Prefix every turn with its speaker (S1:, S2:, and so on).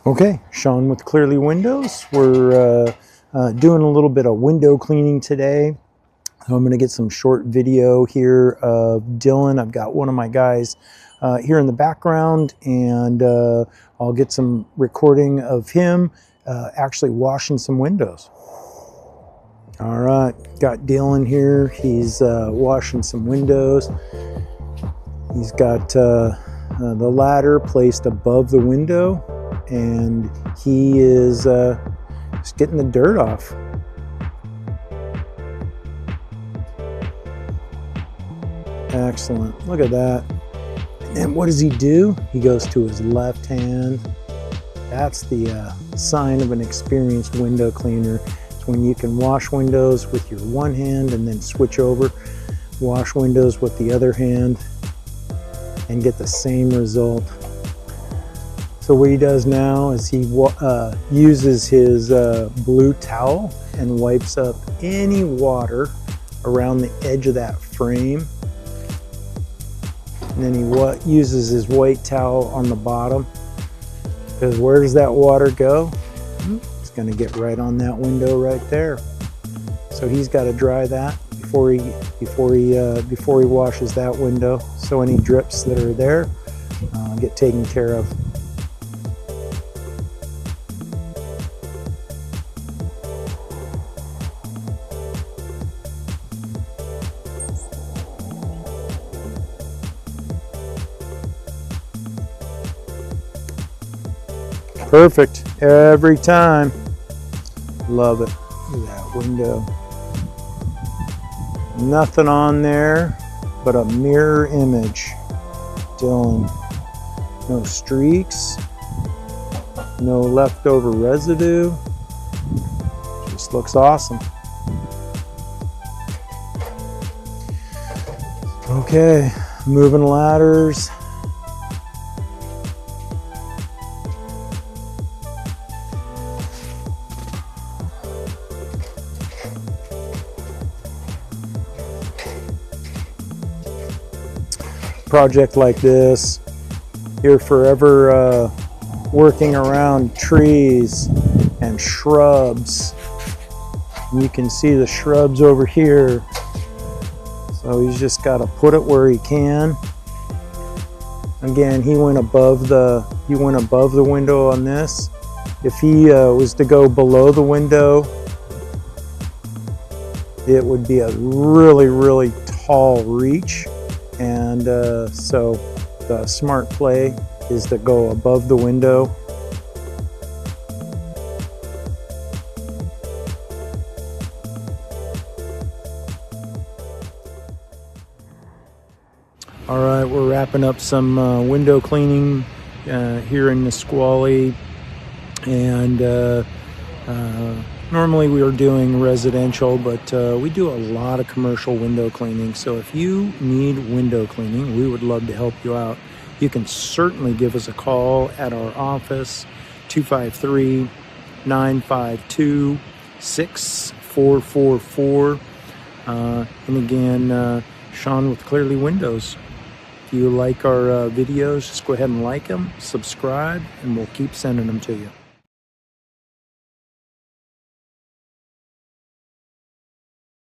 S1: Okay, Sean with Clearly Windows. We're doing a little bit of window cleaning today. So I'm going to get some short video here of Dylan. I've got one of my guys here in the background, and I'll get some recording of him actually washing some windows. All right, got Dylan here. He's washing some windows. He's got the ladder placed above the window, and he is just getting the dirt off. Excellent. Look at that. And what does he do? He goes to his left hand. That's the sign of an experienced window cleaner. It's when you can wash windows with your one hand and then switch over, wash windows with the other hand, and get the same result. So what he does now is he uses his blue towel and wipes up any water around the edge of that frame. And then he uses his white towel on the bottom, because where does that water go? It's going to get right on that window right there. So he's got to dry that before he washes that window, so any drips that are there get taken care of. Perfect every time. Love it. Look at that window. Nothing on there but a mirror image. Dylan. No streaks. No leftover residue. Just looks awesome. Okay, moving ladders. Project like this, you're forever working around trees and shrubs. And you can see the shrubs over here, so he's just got to put it where he can. Again, he went above the window on this. If he was to go below the window, it would be a really tall reach. And so the smart play is to go above the window. All right, we're wrapping up some window cleaning here in Nisqually, and normally we are doing residential, but we do a lot of commercial window cleaning. So if you need window cleaning, we would love to help you out. You can certainly give us a call at our office, 253-952-6444. And again, Sean with Clearly Windows. If you like our videos, just go ahead and like them, subscribe, and we'll keep sending them to you.